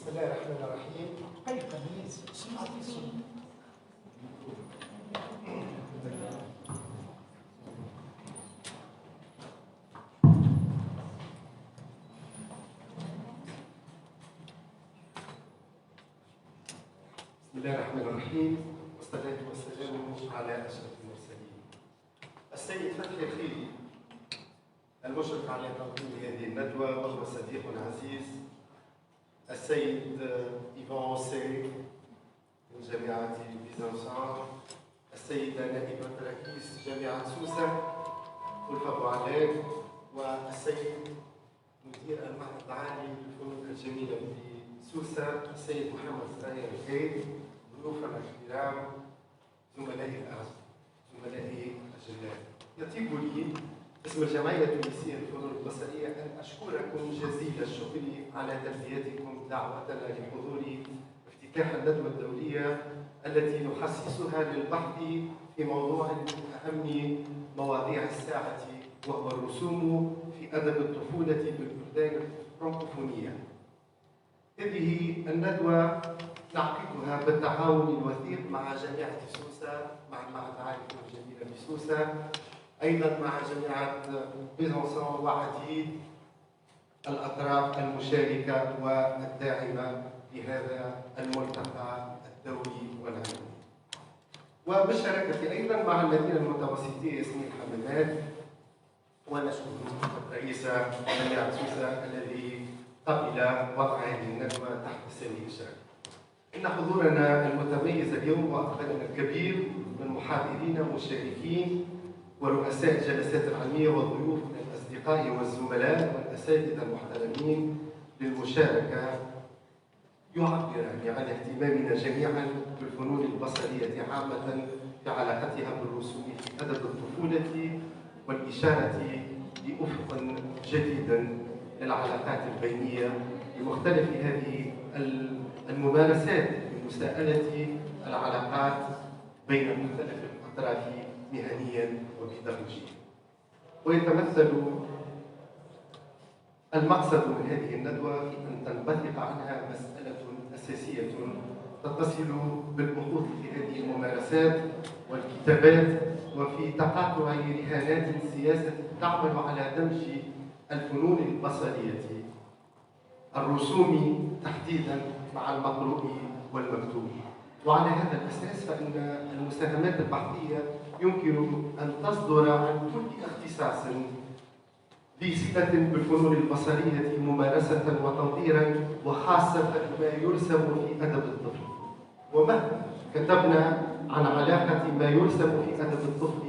بسم الله الرحمن الرحيم. بسم الله الرحمن الرحيم، والصلاة والسلام على أشرف المرسلين. السيد فتحي الخيري المشرف على تنظيم هذه الندوة وهو صديق عزيز، السيد إيفان سي من جامعة بيزنطة، السيدة نائبة رئيس جامعة سوسة ألفة أبو علاء، والسيد مدير المعهد العالي للفنون الجميلة بسوسة السيد محمد سرايا الكيد، ضيوفنا الكرام، زملائي الأعزاء، زملائي الجلال. يطيب لي باسم الجمعية التونسية للفنون البصرية أن أشكركم جزيل الشكر على تلبيتكم دعوتنا لحضور افتتاح الندوة الدولية التي نخصصها للبحث في موضوع من أهم مواضيع الساعة وهو الرسوم في أدب الطفولة بالبلدان الفرنكوفونية. هذه الندوة نعقدها بالتعاون الوثيق مع جامعة سوسة، مع المعهد العالي للفنون الجميلة بسوسة، أيضا مع جامعة بيزنطة وعديد الأطراف المشاركة والداعمة لهذا الملتقى الدولي والعالمي. وبالشراكة أيضا مع المدينة المتوسطية ياسمين حمامات، ونشكر رئيس جامعة سوسة الذي قبل وضع هذه الندوة تحت سن إشراف. إن حضورنا المتميز اليوم وأقبالنا الكبير من محاضرين مشاركين ورؤساء الجلسات العلمية وضيوف من الأصدقاء والزملاء والأساتذة المحترمين للمشاركة يعبران عن اهتمامنا جميعا بالفنون البصرية عامة في علاقتها بالرسوم في أدب الطفولة والإشارة لأفق جديد للعلاقات البينية بمختلف هذه الممارسات لمساءلة العلاقات بين مختلف الأطراف مهنيا وبيداغوجيا. ويتمثل المقصد من هذه الندوة في أن تنبثق عنها مسألة أساسية تتصل بالبحوث في هذه الممارسات والكتابات وفي تقاطع رهانات سياسة تعمل على دمج الفنون البصرية الرسوم تحديدا مع المقروء والمكتوب، وعلى هذا الأساس فإن المساهمات البحثية يمكن أن تصدر عن كل اختصاص ذي صلة بالفنون البصرية ممارسة وتنظيرا، وخاصة ما يرسم في أدب الطفل. ومهما كتبنا عن علاقة ما يرسم في أدب الطفل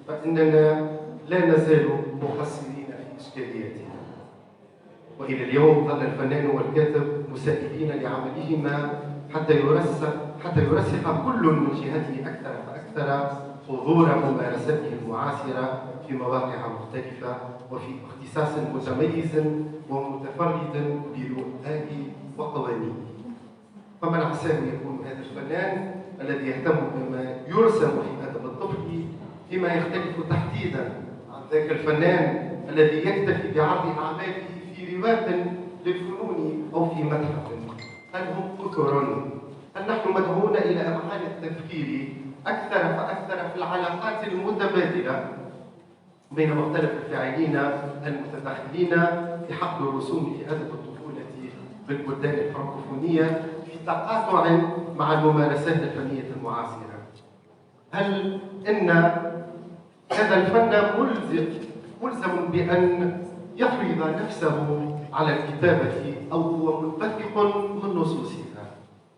فإننا لا نزال مقصرين في إشكالياتها. وإلى اليوم ظل الفنان والكاتب مسائلين لعملهما حتى يرسخ كل من جهته أكثر فأكثر حضور ممارسته المعاصرة في مواقع مختلفة وفي اختصاص متميز ومتفرد برؤاه وقوانينه. فمن عساه يكون هذا الفنان الذي يهتم بما يرسم في أدب الطفل فيما يختلف تحديدا عن ذاك الفنان الذي يكتفي بعرض أعماله في رواة للفنون أو في متحف. هل هم كثر؟ هل نحن مدعوون إلى إمعان التفكير أكثر فأكثر في العلاقات المتبادلة بين مختلف الفاعلين المتداخلين في حقل الرسوم في أدب الطفولة بالبلدان الفرنكوفونية في تقاطع مع الممارسات الفنية المعاصرة؟ هل إن هذا الفن ملزم بأن يفرض نفسه على الكتابة أو هو منبثق من نصوصها؟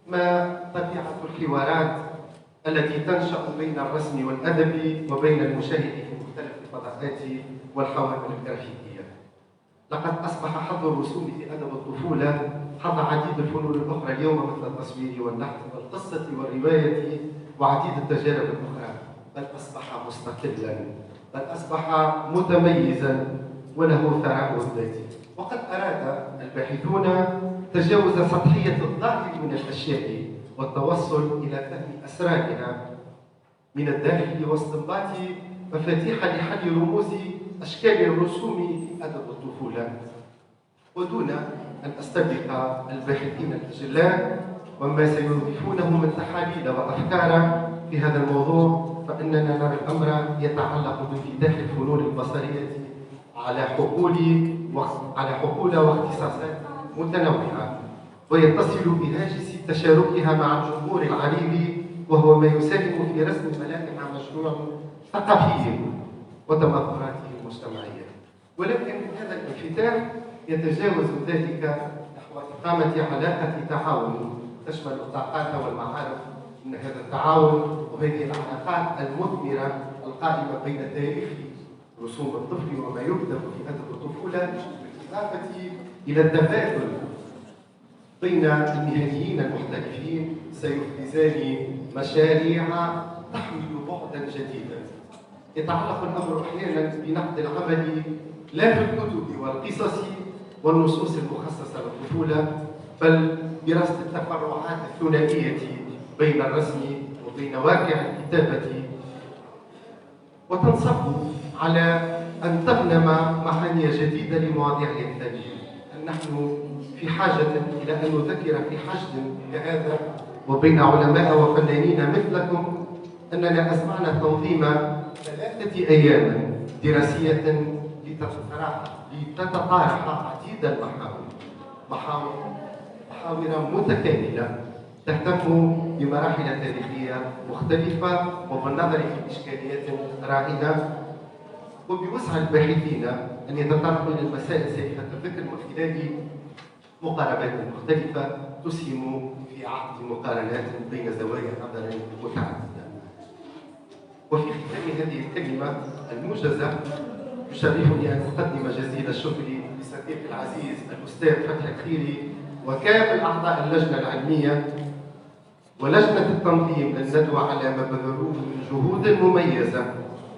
ما طبيعة الحوارات التي تنشأ بين الرسم والأدب وبين المشاهد في مختلف الفضاءات والحوامل الجرافيكية؟ لقد أصبح حظ الرسوم في أدب الطفولة حظ عديد الفنون الأخرى اليوم، مثل التصوير والنحت والقصة والرواية وعديد التجارب الأخرى، بل أصبح مستقلا، بل أصبح متميزا وله ثراء ذاتي. وقد أراد الباحثون تجاوز سطحية الظاهر من الأشياء والتوصل إلى فهم أسرارها من الداخل واستنباط مفاتيح لحل رموز أشكال الرسوم في أدب الطفولة. ودون أن أستبق الباحثين الأجلاء وما سيضيفونه من تحاليل وأفكار في هذا الموضوع، فإننا نرى الأمر يتعلق بانفتاح الفنون البصرية على حقول واختصاصات متنوعة، ويتصل بهاجس تشاركها مع الجمهور العريض، وهو ما يساهم في رسم ملامح مشروع ثقافي وتمثلاته المجتمعية. ولكن هذا الانفتاح يتجاوز ذلك نحو إقامة علاقة تعاون تشمل الطاقات والمعارف. إن هذا التعاون وهذه العلاقات المثمرة القائمة بين تاريخ رسوم الطفل وما يكتب في أدب الطفولة، بالإضافة إلى التبادل بين المهنيين المحترفين، سيفرزان مشاريع تحمل بعدا جديدا. يتعلق الأمر أحيانا بنقد العمل لا في الكتب والقصص والنصوص المخصصة للطفولة، بل دراسة التفرعات الثنائية بين الرسم وبين واقع الكتابة، وتنصب على أن تغنم معاني جديدة لمواضيع الإنتاجية. نحن في حاجة إلى أن نذكر في حشد كهذا وبين علماء وفنانين مثلكم أننا أسمعنا تنظيم 3 أيام دراسية لتتطارح عديد المحاور متكاملة تهتم بمراحل تاريخية مختلفة وبالنظر في إشكاليات راهنة، وبوسع الباحثين أن يتطرقوا إلى المسائل سالفة الفكر من خلال مقاربات مختلفة تسهم في عقد مقارنات بين زوايا نظر متعددة. وفي ختام هذه الكلمة الموجزة يشرفني أن أقدم جزيل الشكر لصديقي العزيز الأستاذ فتحي الخيري وكامل أعضاء اللجنة العلمية ولجنة التنظيم للندوة على ما بذلوه من جهود مميزة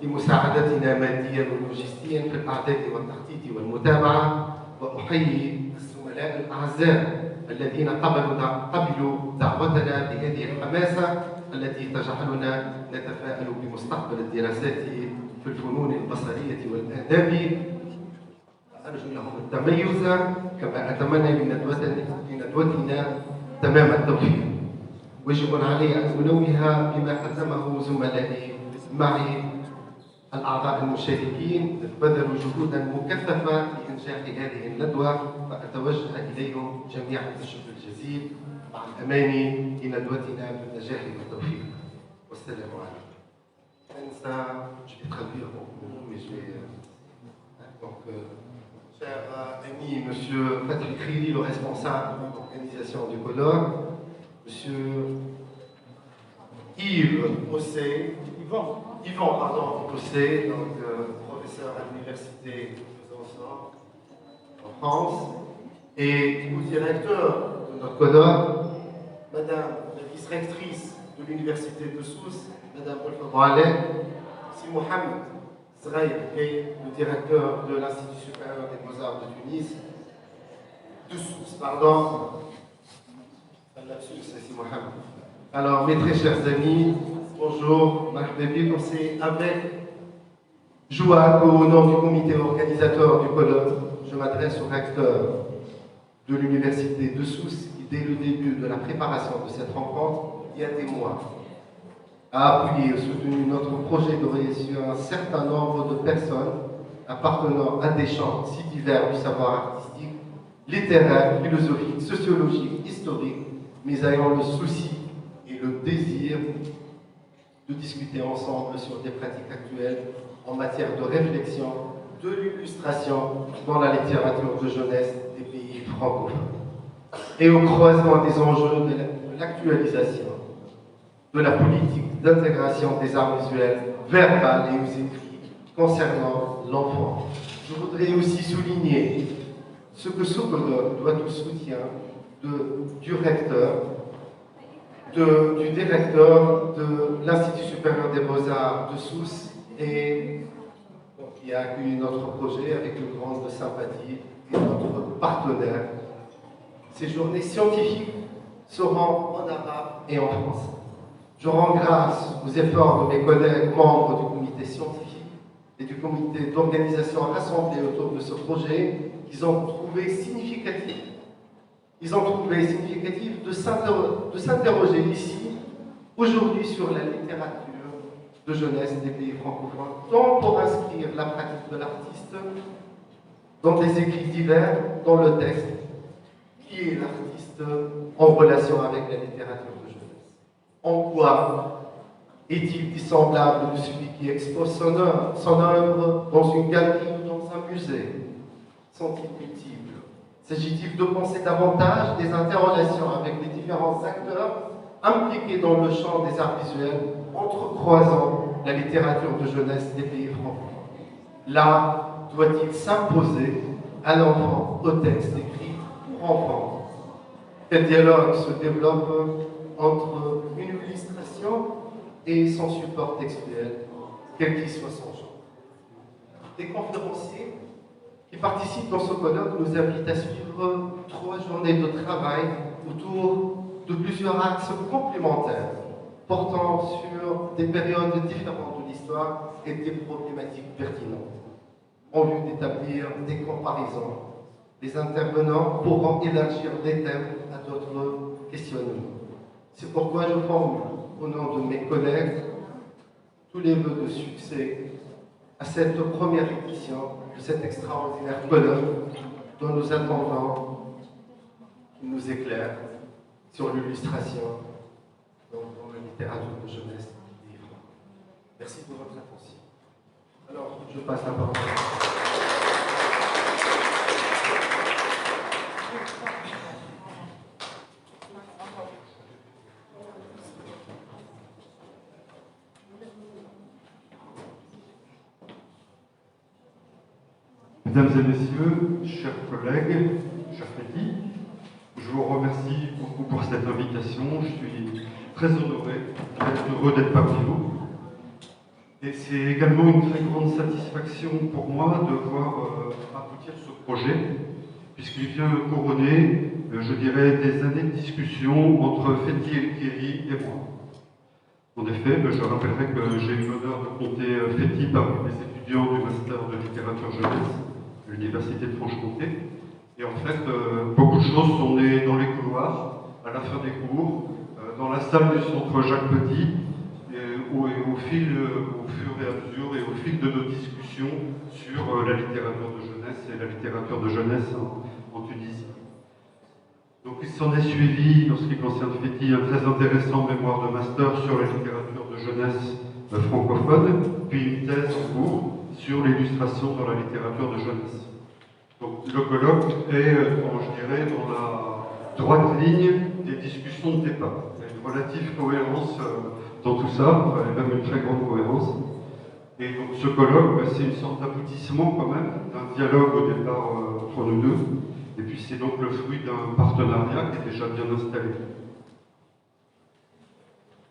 لمساعدتنا ماديا ولوجستيا في الإعداد والتخطيط والمتابعة. وأحيي الزملاء الأعزاء الذين قبلوا دعوتنا بهذه الحماسة التي تجعلنا نتفائل بمستقبل الدراسات في الفنون البصرية والآداب. أرجو لهم التميز كما أتمنى لندوتنا تمام التوفيق. واجب علي أن أنوه بما قدمه زملائي معي الأعضاء المشاركين، بذلوا جهودا مكثفة لإنجاح هذه الندوة، فأتوجه إليهم جميعا بالشكر الجزيل. مع الأماني في ندوتنا بالنجاح والتوفيق. والسلام عليكم. أنسى je vais traduire mais je vais donc cher ami monsieur Patrick Khili, le responsable de l'organisation du colloque, monsieur Yvan Ossé, donc professeur à l'université de Besançon en France, et au directeur de notre colloque, madame la vice-rectrice de l'université de Sousse, madame Olfa si Mohamed Zraïb est le directeur de l'Institut supérieur des beaux-arts de Tunis, de Sousse, pardon. C'est Mohamed. Alors, mes très chers amis, bonjour, c'est avec joie qu'au nom du comité organisateur du colloque, je m'adresse au recteur de l'université de Sousse qui, dès le début de la préparation de cette rencontre, il y a des mois, a appuyé et soutenu notre projet de réussir un certain nombre de personnes appartenant à des champs si divers du savoir artistique, littéraire, philosophique, sociologique, historique, mais ayant le souci et le désir de discuter ensemble sur des pratiques actuelles en matière de réflexion, de l'illustration dans la littérature de jeunesse des pays francophones. Et au croisement des enjeux de l'actualisation, de la politique d'intégration des arts visuels, verbales et aux écrits concernant l'enfant. Je voudrais aussi souligner ce que ce colloque doit au soutien du recteur, du directeur de l'Institut supérieur des beaux-arts de Sousse et qui a accueilli notre projet avec une grande sympathie et notre partenaire. Ces journées scientifiques seront en arabe et en français. Je rends grâce aux efforts de mes collègues membres du comité scientifique et du comité d'organisation rassemblés autour de ce projet qu'ils ont trouvé significatif. Ils ont trouvé significatif de s'interroger ici, aujourd'hui, sur la littérature de jeunesse des pays francophones, tant pour inscrire la pratique de l'artiste dans des écrits divers, dans le texte, qui est l'artiste en relation avec la littérature de jeunesse. En quoi est-il dissemblable de celui qui expose son œuvre dans une galerie ou dans un musée? Sont-ils multiples? S'agit-il de penser davantage des interrelations avec les différents acteurs impliqués dans le champ des arts visuels, entrecroisant la littérature de jeunesse des pays francophones? L'art doit-il s'imposer à l'enfant au texte écrit pour enfants? Quel dialogue se développe entre une illustration et son support textuel, quel qu'il soit son genre? Des conférenciers qui participent dans ce colloque nous invitent à suivre 3 journées de travail autour de plusieurs axes complémentaires portant sur des périodes différentes de l'histoire et des problématiques pertinentes. En vue d'établir des comparaisons, les intervenants pourront élargir des thèmes à d'autres questionnements. C'est pourquoi je formule, au nom de mes collègues, tous les vœux de succès à cette première édition de cet extraordinaire colloque dont nous attendons qu'il nous éclaire sur l'illustration dans la littérature de jeunesse et livre. Merci pour votre attention. Alors, je passe la parole. Mesdames et messieurs, chers collègues, chers Féti, je vous remercie beaucoup pour cette invitation. Je suis très heureux d'être parmi vous. Et c'est également une très grande satisfaction pour moi de voir aboutir ce projet, puisqu'il vient couronner, je dirais, des années de discussion entre Féti El-Kéri et moi. En effet, je rappellerai que j'ai eu l'honneur de compter Féti parmi les étudiants du Master de littérature jeunesse à l'Université de Franche-Comté. Et en fait, beaucoup de choses sont nées dans les couloirs, à la fin des cours, dans la salle du centre Jacques Petit, et au fur et à mesure et au fil de nos discussions sur la littérature de jeunesse et la littérature de jeunesse en Tunisie. Donc Donc il s'en est suivi, en ce qui concerne Fétis, un très intéressant mémoire de master sur la littérature de jeunesse francophone, puis une thèse en cours sur l'illustration dans la littérature de jeunesse. Donc le colloque est, je dirais, dans la droite ligne des discussions de départ. Il y a une relative cohérence dans tout ça, même une très grande cohérence. Et donc ce colloque, c'est une sorte d'aboutissement quand même d'un dialogue au départ entre nous deux. Et puis c'est donc le fruit d'un partenariat qui est déjà bien installé.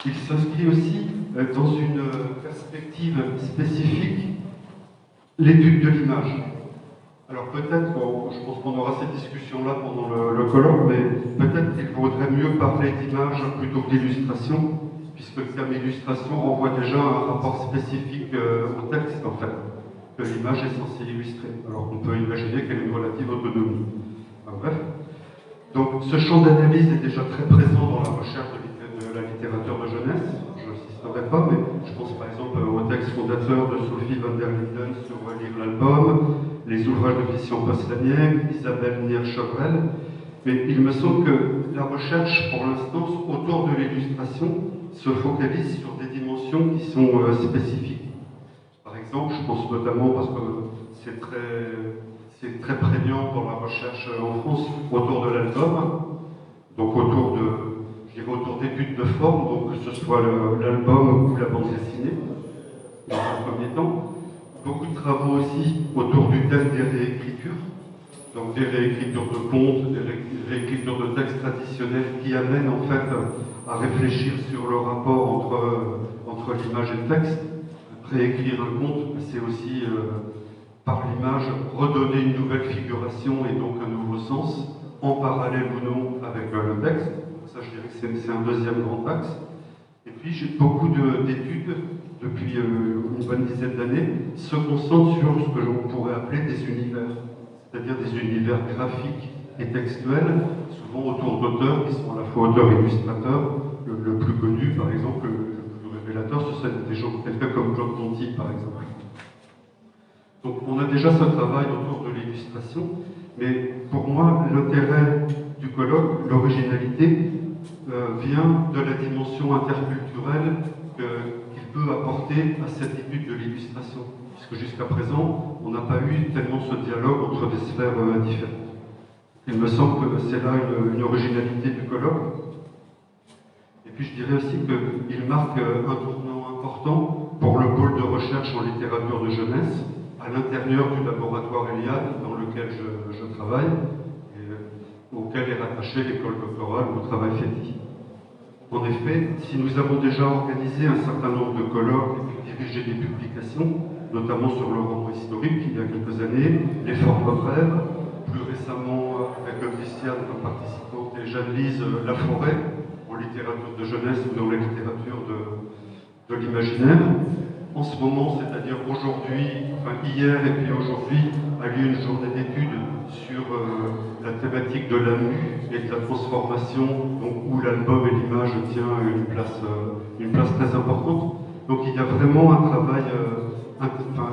Il s'inscrit aussi dans une perspective spécifique, l'étude de l'image. Alors peut-être, je pense qu'on aura cette discussion-là pendant le colloque, mais peut-être qu'il vaudrait mieux parler d'image plutôt que d'illustration, puisque le terme illustration renvoie déjà à un rapport spécifique au texte, en fait, que l'image est censée illustrer, alors qu'on peut imaginer qu'elle a une relative autonomie. Enfin, bref. Donc ce champ d'analyse est déjà très présent dans la recherche de la littérature de jeunesse. Je n'insisterai pas, mais je pense par exemple au texte fondateur de Sophie van der Linden sur Lire l'album, les ouvrages de Christian Postlaniec, Isabelle Nier-Chevrel. Mais il me semble que la recherche, pour l'instant, autour de l'illustration, se focalise sur des dimensions qui sont spécifiques. Par exemple, je pense notamment, parce que c'est très prégnant dans la recherche en France, autour de l'album, donc autour d'études de forme, donc que ce soit l'album ou la bande dessinée, dans un premier temps. Beaucoup de travaux aussi autour du thème des réécritures, donc des réécritures de contes, des réécritures de textes traditionnels qui amènent en fait à réfléchir sur le rapport entre l'image et le texte. Réécrire un conte, c'est aussi par l'image redonner une nouvelle figuration et donc un nouveau sens, en parallèle ou non avec le texte. Ça, je dirais que c'est un deuxième grand axe. Et puis j'ai beaucoup d'études depuis une bonne dizaine d'années se concentrent sur ce que l'on pourrait appeler des univers, c'est-à-dire des univers graphiques et textuels, souvent autour d'auteurs qui sont à la fois auteurs-illustrateurs. Le plus connu, par exemple, le plus révélateur, ce serait des gens, quelqu'un comme Claude Conti, par exemple. Donc on a déjà ce travail autour de l'illustration, mais pour moi, l'intérêt du colloque, l'originalité, vient de la dimension interculturelle qu'il peut apporter à cette étude de l'illustration, puisque jusqu'à présent, on n'a pas eu tellement ce dialogue entre des sphères différentes. Il me semble que c'est là une originalité du colloque. Et puis je dirais aussi qu'il marque un tournant important pour le pôle de recherche en littérature de jeunesse, à l'intérieur du laboratoire Eliade, dans lequel je travaille, et auquel est rattachée l'école doctorale où travaille Fétis. En effet, si nous avons déjà organisé un certain nombre de colloques et puis dirigé des publications, notamment sur le roman historique il y a quelques années, les formes brèves, plus récemment avec Christiane comme participante et Jeanne-Lise Laforêt, en littérature de jeunesse ou dans la littérature de l'imaginaire. En ce moment, c'est-à-dire aujourd'hui, enfin hier et puis aujourd'hui, a lieu une journée d'études sur la thématique de la mue et de la transformation, donc où l'album et l'image tient une place très importante. Donc il y a vraiment un travail,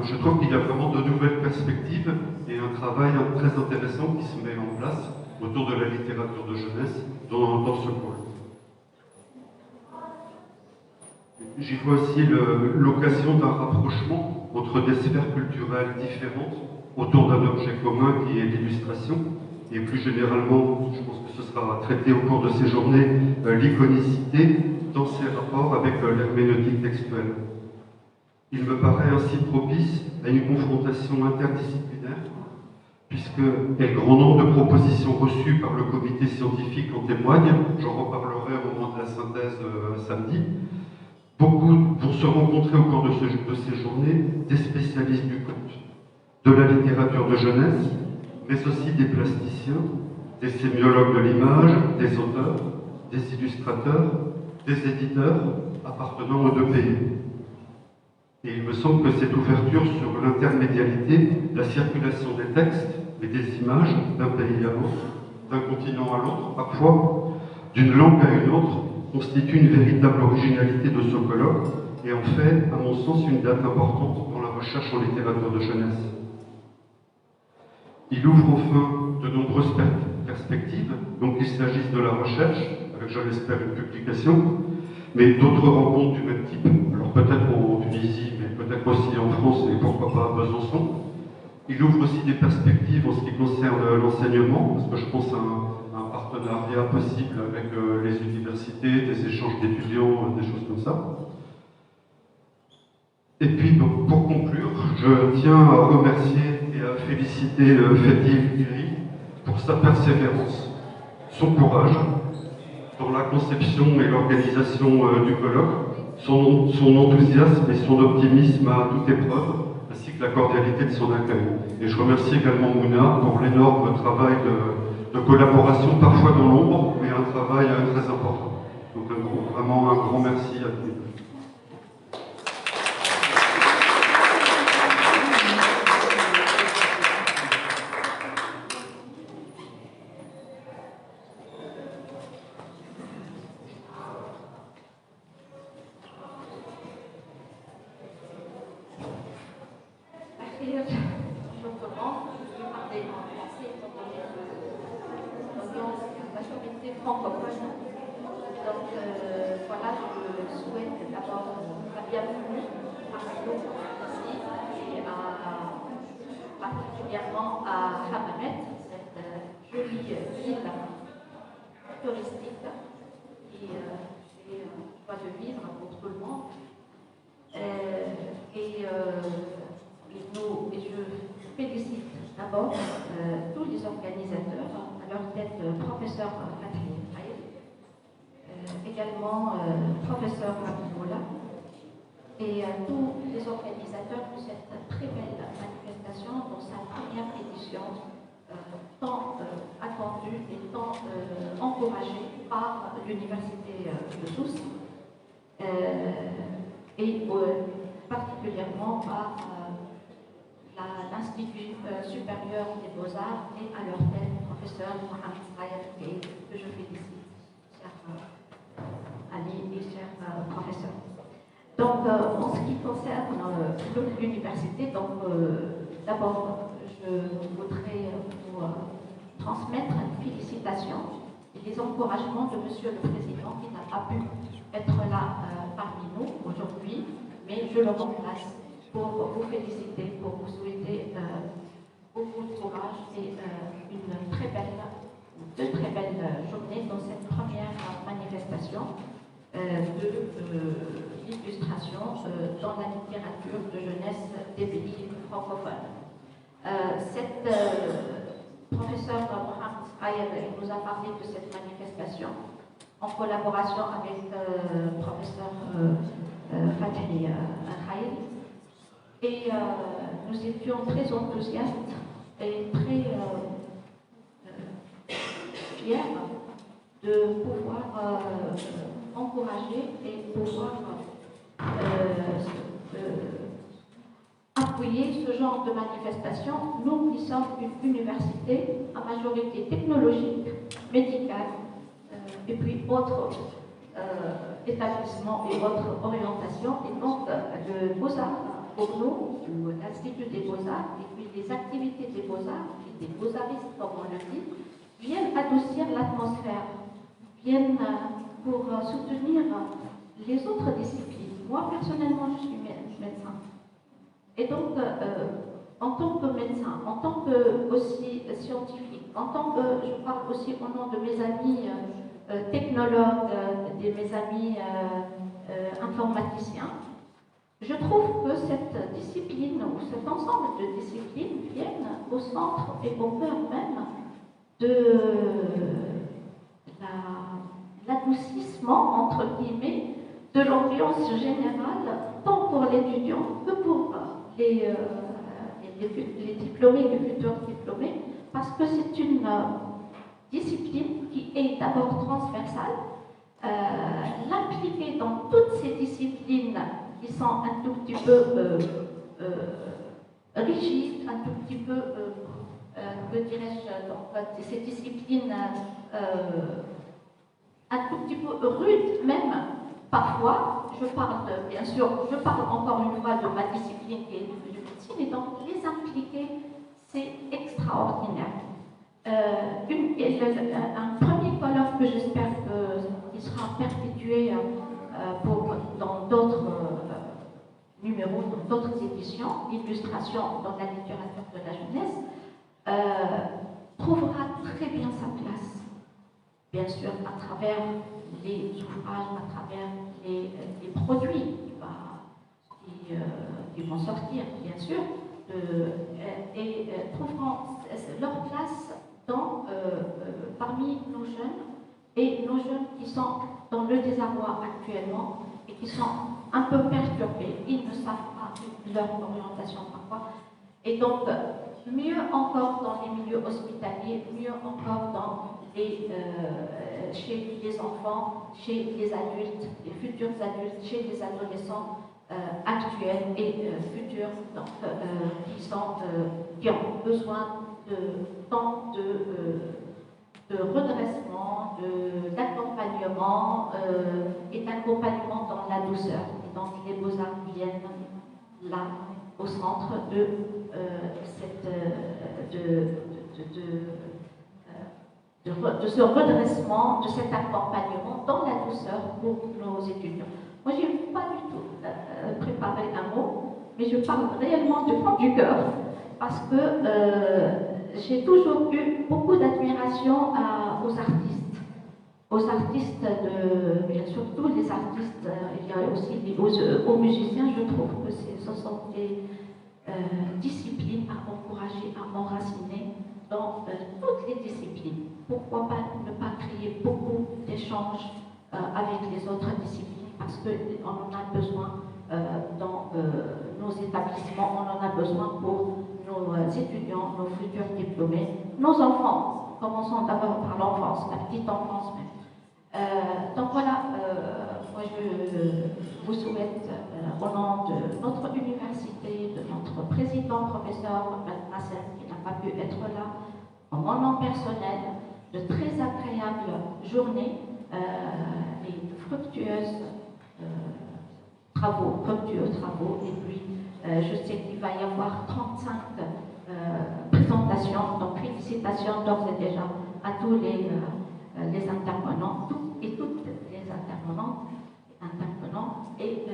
je trouve qu'il y a vraiment de nouvelles perspectives et un travail très intéressant qui se met en place autour de la littérature de jeunesse dans ce pôle. J'y vois aussi l'occasion d'un rapprochement entre des sphères culturelles différentes autour d'un objet commun qui est l'illustration, et plus généralement, je pense que ce sera traité au cours de ces journées, l'iconicité dans ses rapports avec l'herméneutique textuelle. Il me paraît ainsi propice à une confrontation interdisciplinaire, puisque le grand nombre de propositions reçues par le comité scientifique en témoigne. J'en reparlerai au moment de la synthèse samedi. Beaucoup vont se rencontrer au cours de ces journées des spécialistes du conte, de la littérature de jeunesse, mais aussi des plasticiens, des sémiologues de l'image, des auteurs, des illustrateurs, des éditeurs appartenant aux deux pays. Et il me semble que cette ouverture sur l'intermédialité, la circulation des textes et des images d'un pays à l'autre, d'un continent à l'autre, parfois, d'une langue à une autre, constitue une véritable originalité de ce colloque et en fait, à mon sens, une date importante dans la recherche en littérature de jeunesse. Il ouvre enfin de nombreuses perspectives, donc qu'il s'agisse de la recherche, avec je l'espère une publication, mais d'autres rencontres du même type, alors peut-être en Tunisie, mais peut-être aussi en France et pourquoi pas à Besançon. Il ouvre aussi des perspectives en ce qui concerne l'enseignement, parce que je pense à un partenariat possible avec les universités, des échanges d'étudiants, des choses comme ça. Et puis, pour conclure, je tiens à remercier et à féliciter Fethi Giri pour sa persévérance, son courage dans la conception et l'organisation du colloque, son enthousiasme et son optimisme à toute épreuve, ainsi que la cordialité de son accueil. Et je remercie également Mouna pour l'énorme travail de collaboration, parfois dans l'ombre, mais un travail très important. Donc vraiment un grand merci à tous. Particulièrement à Hammamet, cette jolie ville touristique qui fait joie de vivre pour tout le monde. Je félicite d'abord tous les organisateurs, à leur tête professeur Fathi Khaïr, également professeur Abdullah, et tous les organisateurs de cette très belle manifestation dans sa première édition, tant attendue et tant encouragée par l'Université de Sousse, et particulièrement par l'Institut supérieur des Beaux-Arts et à leur tête, professeur Mohamed Saïd, que je félicite, cher Ali et cher professeur. Donc, en ce qui concerne l'université, d'abord, je voudrais vous transmettre une félicitation et les encouragements de Monsieur le Président qui n'a pas pu être là parmi nous aujourd'hui, mais je le remplace pour vous féliciter, pour vous souhaiter beaucoup de courage et une très belle journée dans cette première manifestation de l'illustration dans la littérature de jeunesse des pays francophones. Professeur Mohamed Saïd nous a parlé de cette manifestation en collaboration avec professeur Fathi Khaïr, et nous étions très enthousiastes et très fiers de pouvoir encourager et pouvoir appuyer ce genre de manifestation. Nous qui sommes une université à majorité technologique, médicale, et puis autres établissements et autres orientations, et donc le Beaux-Arts pour nous, ou l'Institut des Beaux-Arts, et puis les activités des Beaux-Arts, et des Beaux-Artistes comme on le dit, viennent adoucir l'atmosphère, viennent pour soutenir les autres disciplines. Moi, personnellement, je suis médecin. Et donc, en tant que médecin, en tant que aussi scientifique, en tant que, je parle aussi au nom de mes amis technologues, de mes amis informaticiens, je trouve que cette discipline, ou cet ensemble de disciplines viennent au centre et au cœur même de l'adoucissement, entre guillemets, de l'ambiance générale, tant pour l'étudiant que pour les diplômés, les futurs diplômés, parce que c'est une discipline qui est d'abord transversale, l'impliquer dans toutes ces disciplines qui sont un tout petit peu rigides, un tout petit peu, que dirais-je, donc, ces disciplines un tout petit peu rudes même, parfois. Bien sûr, je parle encore une fois de ma discipline qui est de médecine, et donc les impliquer, c'est extraordinaire. Un premier colloque que j'espère qu'il sera perpétué dans d'autres numéros, dans d'autres éditions, illustrations dans la littérature de la jeunesse, trouvera très bien sa place. Bien sûr, à travers les ouvrages, à travers les produits qui vont sortir, bien sûr, et trouveront leur place parmi nos jeunes, et nos jeunes qui sont dans le désarroi actuellement et qui sont un peu perturbés, ils ne savent pas leur orientation parfois. Et donc, mieux encore dans les milieux hospitaliers, mieux encore chez les enfants, chez les adultes, les futurs adultes, chez les adolescents actuels et futurs, donc, qui ont besoin de temps de redressement, d'accompagnement et d'accompagnement dans la douceur. Et donc les Beaux-Arts viennent là, au centre de ce redressement, de cet accompagnement dans la douceur pour nos étudiants. Moi, je n'ai pas du tout préparé un mot, mais je parle réellement du fond du cœur, parce que j'ai toujours eu beaucoup d'admiration aux artistes, bien sûr tous les artistes, il y a aussi aux musiciens. Je trouve que ce sont des disciplines à encourager, à enraciner dans toutes les disciplines. Pourquoi pas ne pas créer beaucoup d'échanges avec les autres disciplines, parce qu'on en a besoin dans nos établissements, on en a besoin pour nos étudiants, nos futurs diplômés, nos enfants. Commençons d'abord par l'enfance, la petite enfance même. Donc voilà, moi je vous souhaite au nom de notre université, de notre président, professeur Nasser, qui n'a pas pu être là, en mon nom personnel, de très agréables journées et fructueux travaux. Et puis, je sais qu'il va y avoir 35 présentations, donc félicitations d'ores et déjà à tous les intervenants, toutes les intervenants, et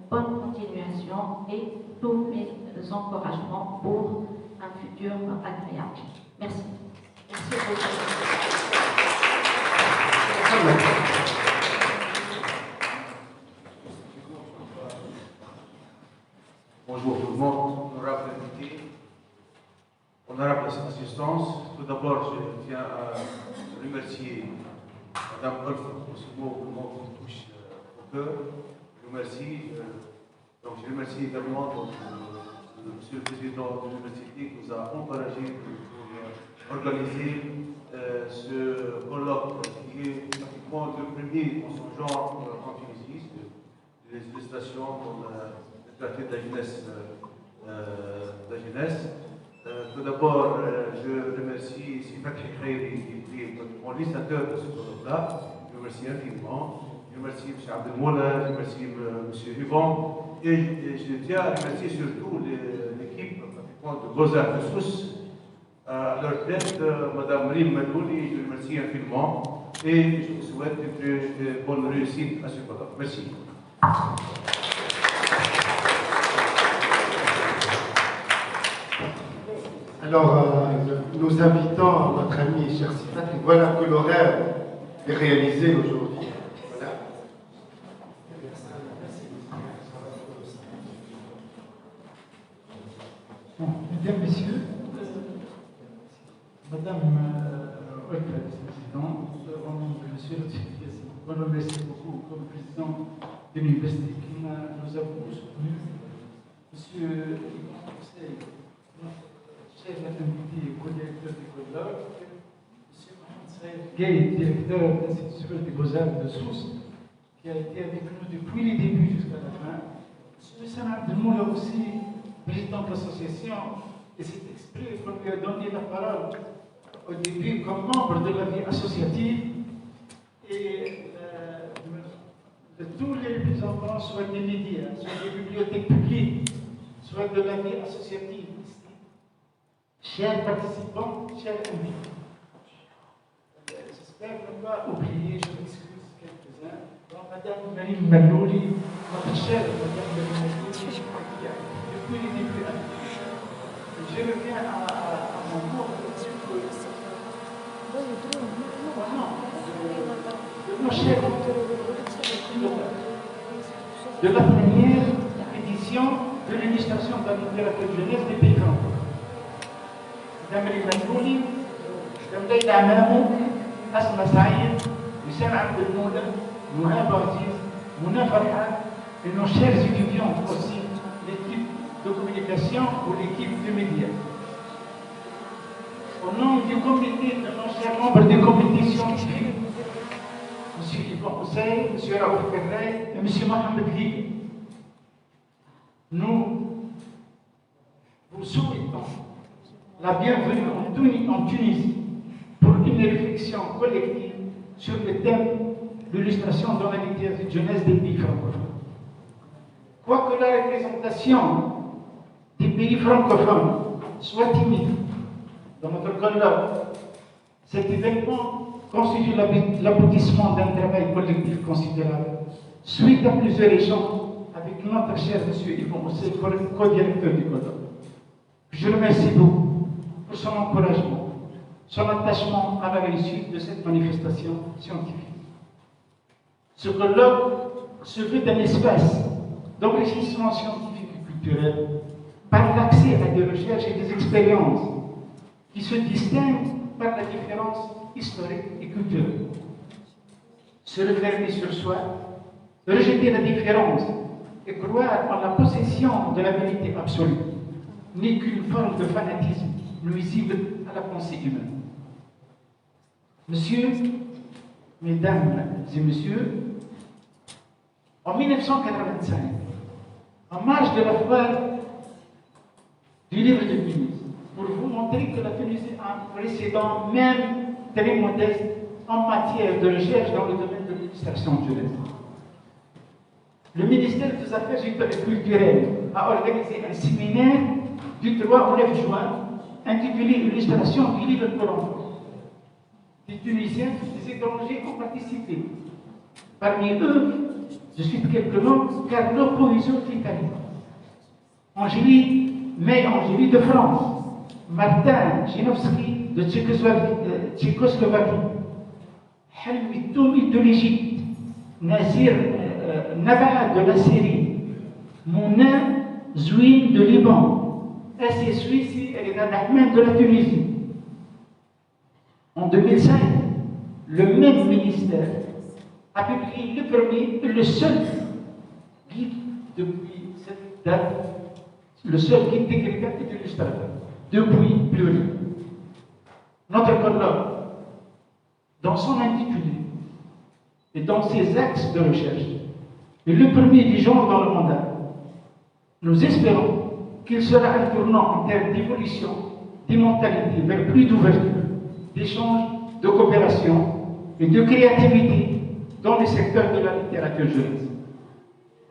bonne continuation et tous mes encouragements pour un futur agréable. Merci. Merci beaucoup. Bonjour tout le monde, honorable invité, honorable assistance. Tout d'abord, je tiens à remercier Mme Wolf pour ce mot vraiment qui me touche au cœur. Je remercie également Monsieur le Président de l'Université qui nous a encouragés pour organiser ce colloque qui est pratiquement le premier en son genre en Tunisie, des illustrations pour le quartier de la jeunesse. Tout d'abord, je remercie Fatih Khairi, qui est l'organisateur de ce colloque-là. Je remercie infiniment. Je remercie M. Abdelmoula, je remercie M. Yvon. Et je tiens à remercier surtout l'équipe de Beaux-Arts de Sousse, à leur tête, Mme Rim Madouli, je remercie infiniment. Et je vous souhaite une bonne réussite à ce colloque. Merci. Alors, nous invitons notre ami cher Sifat, voilà que l'horaire est réalisé aujourd'hui. Voilà. Mesdames, Messieurs, Madame la Présidente, au nom de Monsieur le Président, je vous remercie beaucoup comme président de l'université qui nous a beaucoup soutenu. Monsieur le Conseil, cher invité et co-directeur du colloque, M. Mohamed Saïd Gueye, directeur de l'Institut supérieur des Beaux-Arts de Sousse, qui a été avec nous depuis les débuts jusqu'à la fin. M. Sanad Abdelmoula aussi, président de l'association, et s'est exprimé pour lui donner la parole au début comme membre de la vie associative et de tous les représentants, soit des médias, soit des bibliothèques publiques, soit de la vie associative. Chers participants, chers amis, j'espère ne pas oublier, je m'excuse quelques-uns. Donc, Madame Marine Mallouli, notre chère Madame Marine Mallouli, depuis les débuts je reviens à mon mot de nos chers de la première édition de l'illustration de la littérature jeunesse des pays francophones. Madame Marine Mallouli, Madame Leïla Amamou, Asma Saïd, Wissam Abdel Moula, Mouhab Aziz, Mouna Farhan, et nos chers étudiants aussi, l'équipe de communication ou l'équipe de médias. Au nom du comité, de nos chers membres du comité scientifique, M. Yvon Hussein, M. Raouf Ferrey et M. Mohamed Ligue, nous vous souhaitons la bienvenue en Tunisie pour une réflexion collective sur le thème de l'illustration dans la littérature jeunesse des pays francophones. Quoique la représentation des pays francophones soit timide dans notre colloque, cet événement constitue l'aboutissement d'un travail collectif considérable, suite à plusieurs échanges avec notre cher M. Yvon Hussein, co-directeur du colloque. Je remercie beaucoup pour son encouragement, son attachement à la réussite de cette manifestation scientifique. Ce colloque se veut d'un espace d'enrichissement scientifique et culturel par l'accès à des recherches et des expériences qui se distinguent par la différence historique et culturelle. Se refermer sur soi, rejeter la différence et croire en la possession de la vérité absolue n'est qu'une forme de fanatisme nuisible à la pensée humaine. Monsieur, mesdames et messieurs, en 1985, en marge de la foire du livre de Tunis, pour vous montrer que la Tunisie a un précédent même très modeste en matière de recherche dans le domaine de l'illustration de jeunesse. Le ministère des Affaires culturelles a organisé un séminaire du 3 au 9 juin intitulé Illustration du livre pour l'enfant. Des Tunisiens, des étrangers ont participé. Parmi eux, je cite quelques noms: Carlo Poiso d'Italie, Angélique de France, Martin Ginowski de Tchécoslovaquie, Helmi Toumi de l'Égypte, Nazir Naba de la Syrie, Mouna Zouine de Liban, S. Suissi et Ahmed de la Tunisie. En 2005, le même ministère a publié le premier et le seul guide depuis cette date, le seul guide d'écrivain et d'illustrateur, depuis plus rien. Notre colloque, dans son intitulé et dans ses axes de recherche, est le premier du genre dans le mandat. Nous espérons qu'il sera un tournant en termes d'évolution des mentalités vers plus d'ouverture, d'échange, de coopération et de créativité dans les secteurs de la littérature jeunesse.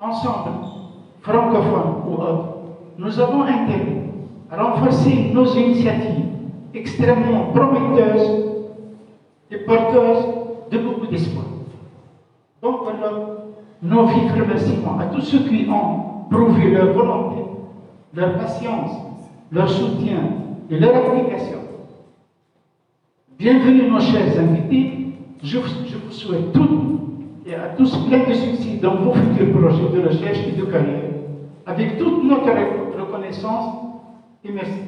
Ensemble, francophones ou autres, nous avons intérêt à renforcer nos initiatives extrêmement prometteuses et porteuses de beaucoup d'espoir. Donc voilà, nos vifs remerciements à tous ceux qui ont prouvé leur volonté, leur patience, leur soutien et leur application. Bienvenue nos chers invités, je vous souhaite toutes et à tous plein de succès dans vos futurs projets de recherche et de carrière, avec toute notre reconnaissance et merci.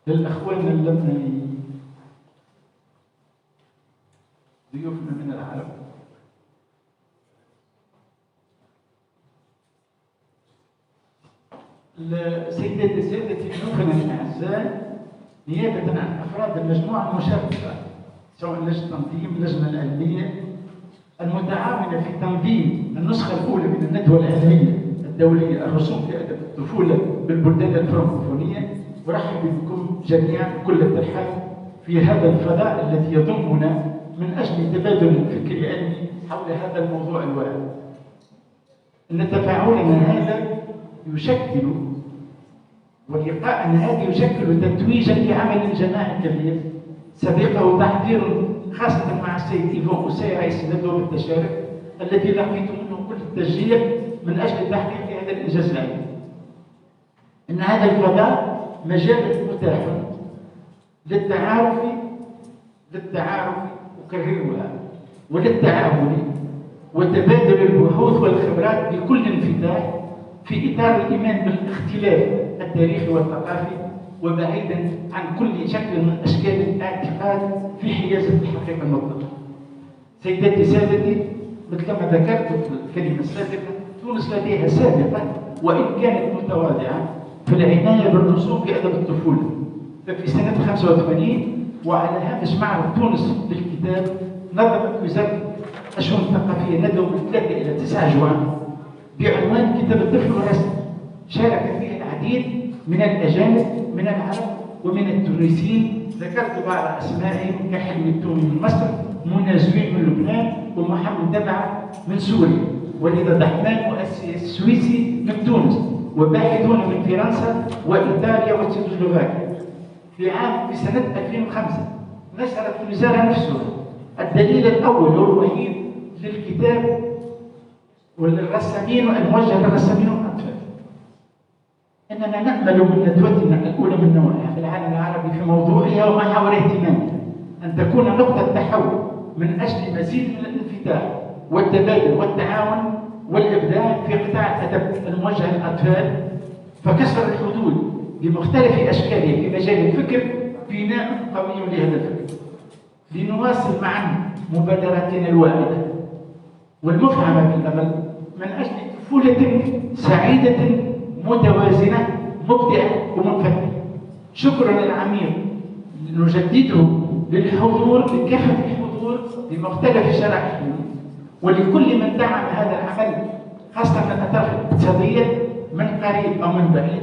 للأخوان اللبنانيين ضيوفنا من العرب سيداتي سادتي ضيوفنا الأعزاء، نيابة عن أفراد المجموعة المشاركة سواء لجنة التنظيم اللجنة العلمية المتعاونة في تنظيم النسخة الأولى من الندوة العلمية الدولية الرسوم في أدب الطفولة بالبلدان الفرنكوفونية، أرحب بكم جميعا بكل الترحاب في هذا الفضاء الذي يضمنا من أجل تبادل فكري علمي حول هذا الموضوع الواعد. أن تفاعلنا هذا يشكل ولقاء هذا يشكل تتويجا لعمل جماعي كبير سبقه تحضير خاصة مع السيد إيفون أوسي رئيس الندوة بالتشارك الذي لقيت منه كل التشجيع من أجل تحقيق هذا الإنجاز العلمي. إن هذا الفضاء مجال متاح للتعارف أكررها وللتعاون وتبادل البحوث والخبرات بكل انفتاح في إطار الإيمان بالاختلاف التاريخي والثقافي وبعيدا عن كل شكل من أشكال الاعتقاد في حيازة الحقيقة المطلقة. سيداتي سادتي، مثل ما ذكرت في الكلمة السابقة، تونس لديها سابقة وإن كانت متواضعة في العناية بالرسوم في أدب الطفولة. ففي سنة 85 وعلى هامش معرض تونس للكتاب نظمت وزارة الشؤون الثقافية ندوة من 3 إلى 9 جوان بعنوان كتاب الطفل والرسم. شارك فيه العديد من الأجانب من العرب ومن التونسيين، ذكرت بعض أسمائهم كحلمي التوني من مصر، منى زويل من لبنان، ومحمد دمعة من سوريا، وليد الرحمن مؤسس سويسي من تونس، وباحثون من فرنسا وإيطاليا وتشيكوسلوفاكيا. في سنة 2005 نشرت الوزارة نفسها الدليل الأول والوحيد للكتاب وللرسامين الموجه للرسامين والأطفال. إننا نأمل من ندوتنا الأولى من نوعها في العالم العربي في موضوعها ومحاور اهتمامها أن تكون نقطة تحول من أجل مزيد من الانفتاح والتبادل والتعاون والإبداع في قطاع الأدب الموجه للأطفال، فكسر الحدود بمختلف أشكالها في مجال الفكر بناء قوي لهذا الفكر، لنواصل معا مبادراتنا الواعدة والمفعمة بالأمل من أجل طفولة سعيدة متوازنة مبدعة ومنفتحة. شكرا العميق نجدده للحضور لكافة الحضور بمختلف شرائحهم ولكل من دعم هذا العمل خاصة من الأطراف الاقتصادية من قريب أو من بعيد.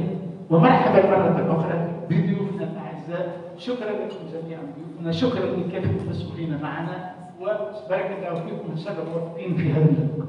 ومرحبا مرة أخرى بضيوفنا الأعزاء. شكرا لكم جميعا ضيوفنا، شكرا لكافة المسؤولين معنا، وبارك الله فيكم إن شاء الله موفقين في هذا اللقاء.